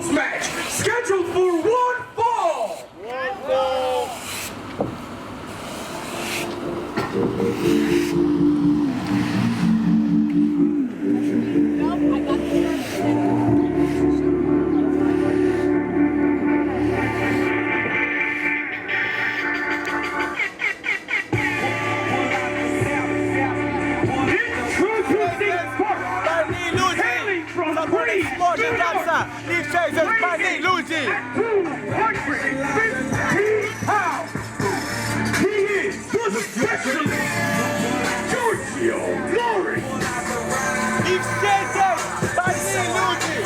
singles match scheduled for one fall. These chasers by me, Luigi. 215 pounds. He is the specialist, Giorgio Lawrence. These chasers by me, Luigi.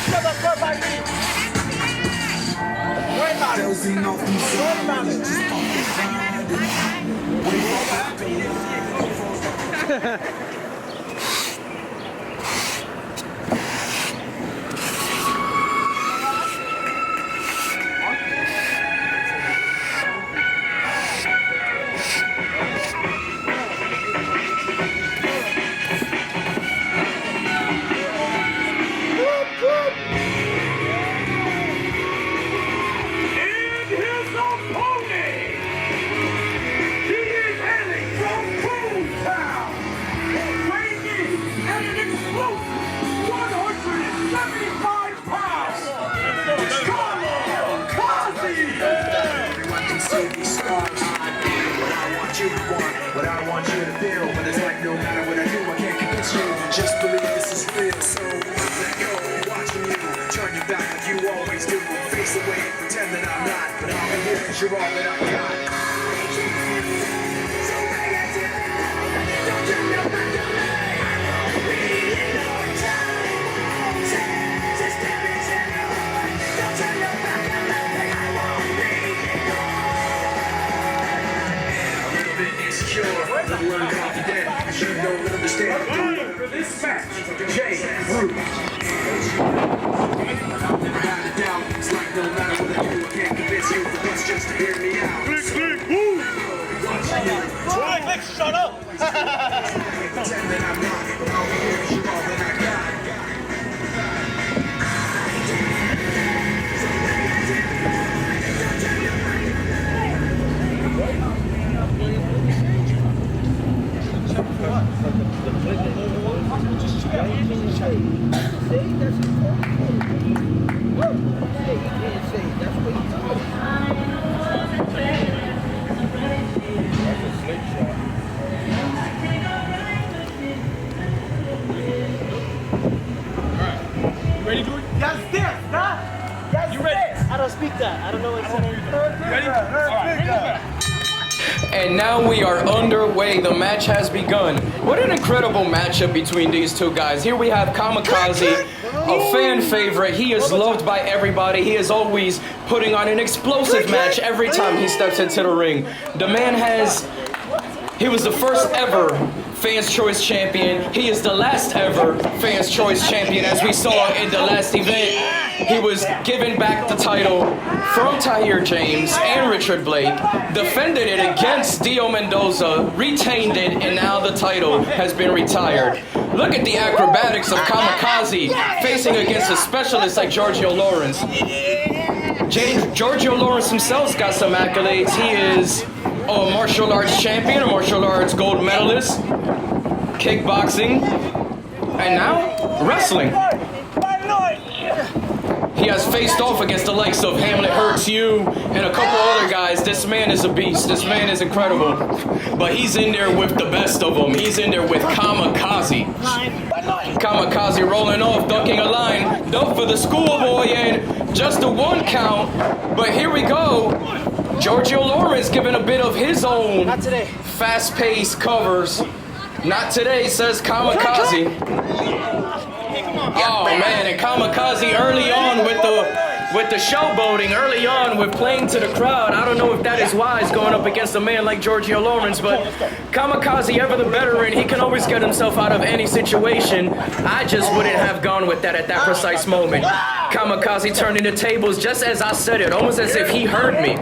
Shut up, by me. Wait about it. What I want you to feel, but it's like no matter what I do, I can't convince you. Just believe this is real, so let go. Watching you turn your back like you always do. Face away, pretend that I'm not, but I'll be here 'cause you're all that I got. So bring it to me. Don't you know what to me? I won't be in no time. Just give me to me. Don't turn your back on me. I won't be insecure, I'm confident, 'cause you don't understand. For this match, Jay Root. Without a doubt, it's like no matter what I do, I can't convince you, but that's just to hear me out. Click, shut up! Pretend that I'm not, but I'll be here 'cause you're all that I got. Ready, George? Yes, this, huh? Yes, You ready? this. I don't speak that. I don't know what it's Ready? All right. And now we are underway. The match has begun. What an incredible matchup between these two guys. Here we have Kamikaze, a fan favorite. He is loved by everybody. He is always putting on an explosive match every time he steps into the ring. The man he was the first ever Fans' Choice Champion. He is the last ever Fans' Choice Champion. As we saw in the last event, he was given back the title from Tahir James and Richard Blake, defended it against Dio Mendoza, retained it, and now the title has been retired. Look at the acrobatics of Kamikaze facing against a specialist like Giorgio Lawrence. Giorgio Lawrence himself's got some accolades. He is a martial arts champion, a martial arts gold medalist, kickboxing, and now wrestling. He has faced off against the likes of Hamlet Hurts You and a couple other guys. This man is a beast. This man is incredible. But he's in there with the best of them. He's in there with Kamikaze. Kamikaze rolling off, ducking a line. Duck for the schoolboy and just a one count. But here we go. Giorgio Lawrence giving a bit of his own fast-paced covers. Not today, says Kamikaze. Oh man, and Kamikaze early on with the showboating, early on with playing to the crowd. I don't know if that is wise going up against a man like Giorgio Lawrence, but Kamikaze, ever the veteran, he can always get himself out of any situation. I just wouldn't have gone with that at that precise moment. Kamikaze turning the tables just as I said it, almost as if he heard me.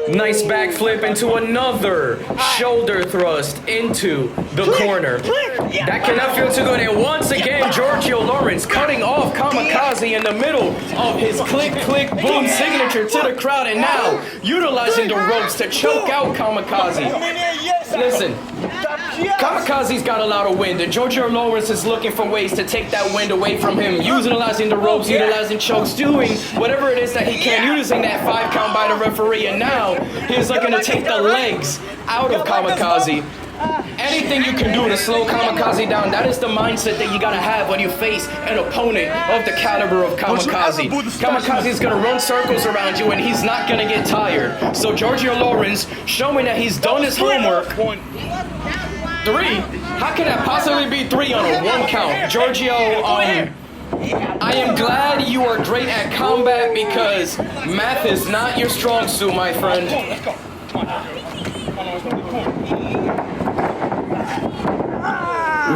Nice backflip into another shoulder thrust into the corner. That cannot feel too good. And once again, Giorgio Lawrence cutting off Kamikaze in the middle of his click, click, boom signature to the crowd. And now utilizing the ropes to choke out Kamikaze. Listen, Kamikaze's got a lot of wind, and Giorgio Lawrence is looking for ways to take that wind away from him, utilizing the ropes, utilizing chokes, doing whatever it is that he can, using that 5 count by the referee, and now he is looking to take the legs out of Kamikaze. Anything you can do to slow Kamikaze down, that is the mindset that you gotta have when you face an opponent of the caliber of Kamikaze. Kamikaze is gonna run circles around you and he's not gonna get tired. So Giorgio Lawrence showing that he's done his homework. 3? How can that possibly be 3 on a 1 count? Giorgio, I am glad you are great at combat because math is not your strong suit, my friend.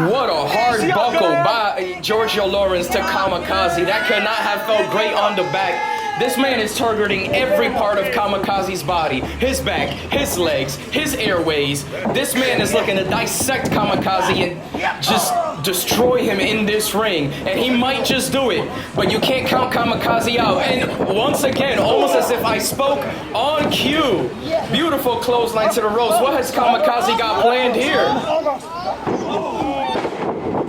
What a hard buckle by Giorgio Lawrence to Kamikaze. That could not have felt great on the back. This man is targeting every part of Kamikaze's body. His back, his legs, his airways. This man is looking to dissect Kamikaze and just destroy him in this ring. And he might just do it, but you can't count Kamikaze out. And once again, almost as if I spoke on cue. Beautiful clothesline to the ropes. What has Kamikaze got planned here?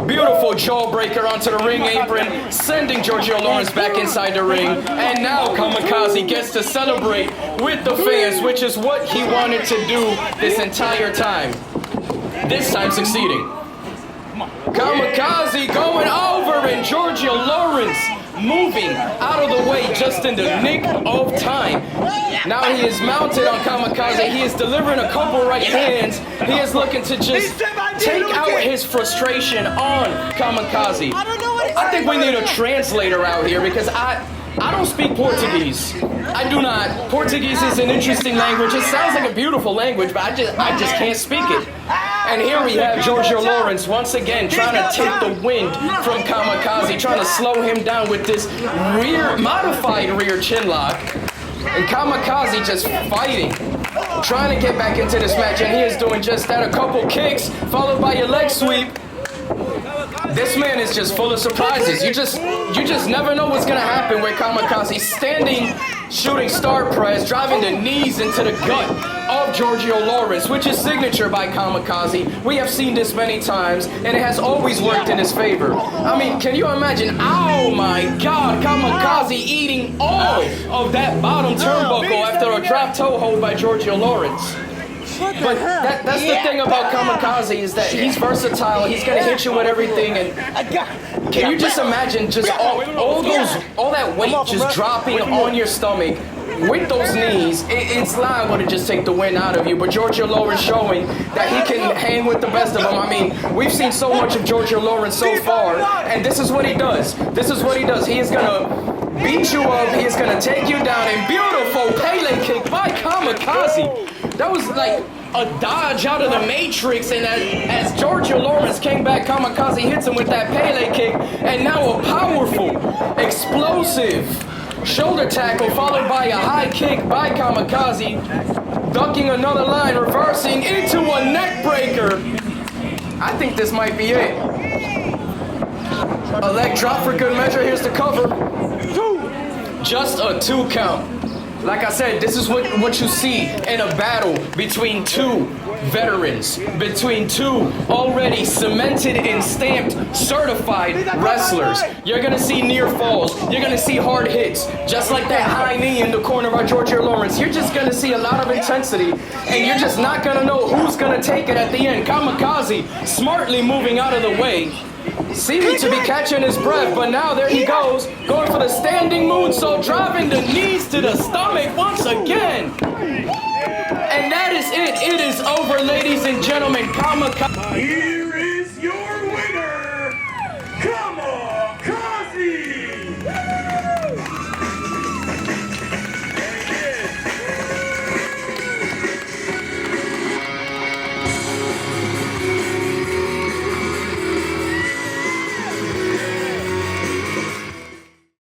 Beautiful jawbreaker onto the ring apron, sending Giorgio Lawrence back inside the ring. And now Kamikaze gets to celebrate with the fans, which is what he wanted to do this entire time. This time succeeding. Kamikaze going over, and Giorgio Lawrence moving out of the way just in the nick of time. Now he is mounted on Kamikaze. He is delivering a couple right hands. He is looking to just take out his frustration on Kamikaze. I think we need a translator out here because I don't speak Portuguese. I do not. Portuguese is an interesting language. It sounds like a beautiful language, but I just can't speak it. And here we have Giorgio Lawrence once again trying to take the wind from Kamikaze, trying to slow him down with this modified rear chin lock. And Kamikaze just fighting, trying to get back into this match, and he is doing just that. A couple kicks, followed by a leg sweep. This man is just full of surprises. You just never know what's gonna happen with Kamikaze. Standing, shooting star press, driving the knees into the gut of Giorgio Lawrence, which is signature by Kamikaze. We have seen this many times, and it has always worked in his favor. I mean, can you imagine? Oh my God, Kamikaze eating all of that bottom turnbuckle after a drop toe hold by Giorgio Lawrence. But that's the thing about Kamikaze is that he's versatile. He's gonna hit you with everything. And can you just imagine just all that weight just dropping on your stomach with those knees? It's liable to just take the wind out of you. But Giorgio Lawrence showing that he can hang with the best of them. I mean, we've seen so much of Giorgio Lawrence so far, and this is what he does. This is what he does. He is gonna beat you up. He is gonna take you down. And beautiful Pele kick by Kamikaze. That was like a dodge out of the Matrix, and as Giorgio Lawrence came back, Kamikaze hits him with that Pele kick, and now a powerful, explosive shoulder tackle followed by a high kick by Kamikaze, ducking another line, reversing into a neck breaker. I think this might be it. A leg drop for good measure. Here's the cover. Just a 2 count. Like I said, this is what you see in a battle between two veterans, between two already cemented and stamped certified wrestlers. You're gonna see near falls, you're gonna see hard hits, just like that high knee in the corner by Giorgio Lawrence. You're just gonna see a lot of intensity, and you're just not gonna know who's gonna take it at the end. Kamikaze smartly moving out of the way, seeming to be catching his breath, but now there he goes, going for the standing moonsault, driving the knees to the stomach once again. And that is it. It is over, ladies and gentlemen. Kamikaze.